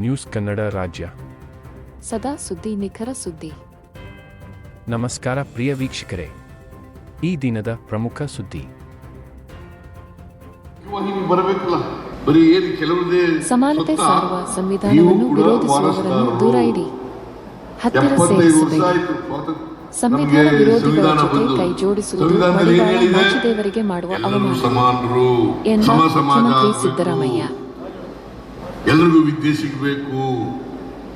News Kannada ರಾಜ್ಯ. ಸದಾ ಸುದ್ದಿ, ನಿಖರ ಸುದ್ದಿ. ನಮಸ್ಕಾರ ಪ್ರಿಯ ವೀಕ್ಷಕರೇ, ಈ ದಿನದ ಪ್ರಮುಖ ಸುದ್ದಿ. ಸಮಾನತೆ ಸಾರುವ ಸಂವಿಧಾನವನ್ನು ವಿರೋಧಿಸುವವರನ್ನು ದೂರ ಇಡಿ, ಹತ್ತಿರ ಸೇರಿಸಬೇಡಿ. ಸಂವಿಧಾನ ವಿರೋಧಿಗಳ ಜೊತೆ ಕೈ ಜೋಡಿಸುವುದು ಮಡಿವಾಳ ಮಾಚಿದೇವರಿಗೆ ಮಾಡುವ ಅವಮಾನ ಎಂದ ಮುಖ್ಯಮಂತ್ರಿ ಸಿದ್ದರಾಮಯ್ಯ. ಎಲ್ರಿಗೂ ವಿದ್ಯೆ ಸಿಗಬೇಕು,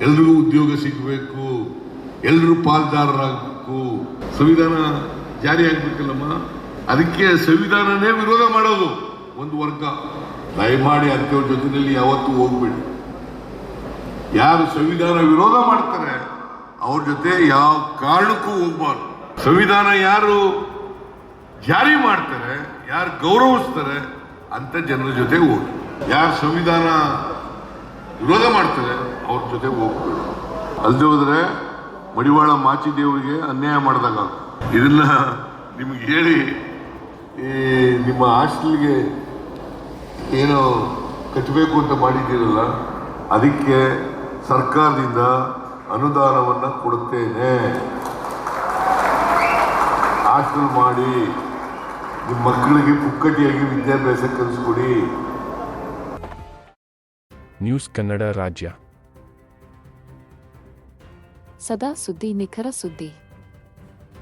ಎಲ್ರಿಗೂ ಉದ್ಯೋಗ ಸಿಗಬೇಕು, ಎಲ್ಲರೂ ಪಾಲ್ದಾರರಾಗಬೇಕು, ಸಂವಿಧಾನ ಜಾರಿ ಆಗ್ಬೇಕಲ್ಲಮ್ಮ. ಅದಕ್ಕೆ ಸಂವಿಧಾನನೇ ವಿರೋಧ ಮಾಡೋದು ಒಂದು ವರ್ಗ. ದಯಮಾಡಿ ಅಂಥವ್ರ ಜೊತೆಯಲ್ಲಿ ಯಾವತ್ತೂ ಹೋಗ್ಬೇಡಿ. ಯಾರು ಸಂವಿಧಾನ ವಿರೋಧ ಮಾಡ್ತಾರೆ ಅವ್ರ ಜೊತೆ ಯಾವ ಕಾರಣಕ್ಕೂ ಹೋಗ್ಬಾರ್ದು. ಸಂವಿಧಾನ ಯಾರು ಜಾರಿ ಮಾಡ್ತಾರೆ, ಯಾರು ಗೌರವಿಸ್ತಾರೆ ಅಂತ ಜನರ ಜೊತೆ ಹೋಗಿ. ಯಾರು ಸಂವಿಧಾನ ವಿರೋಧ ಮಾಡ್ತಾರೆ ಅವ್ರ ಜೊತೆ ಹೋಗ್ಬೇಡಿ. ಅಲ್ಲದೆ ಹೋದ್ರೆ ಮಡಿವಾಳ ಮಾಚಿದೇವರಿಗೆ ಅನ್ಯಾಯ ಮಾಡಿದಾಗ. ಇದನ್ನ ನಿಮ್ಗೆ ಹೇಳಿ ನಿಮ್ಮ ಹಾಸ್ಟೆಲ್ಗೆ ಏನೋ ಕಟ್ಟಬೇಕು ಅಂತ ಮಾಡಿದ್ದೀರಲ್ಲ, ಅದಕ್ಕೆ ಸರ್ಕಾರದಿಂದ ಅನುದಾನವನ್ನು ಕೊಡುತ್ತೇನೆ. ಹಾಸ್ಟೆಲ್ ಮಾಡಿ ನಿಮ್ಮ ಮಕ್ಕಳಿಗೆ ಪುಕ್ಕಟಿಯಾಗಿ ವಿದ್ಯಾಭ್ಯಾಸ ಕಲಿಸ್ಕೊಡಿ. ನ್ಯೂಸ್ ಕನ್ನಡ ರಾಜ್ಯ. ಸದಾ ಸುದ್ದಿ, ನಿಖರ ಸುದ್ದಿ.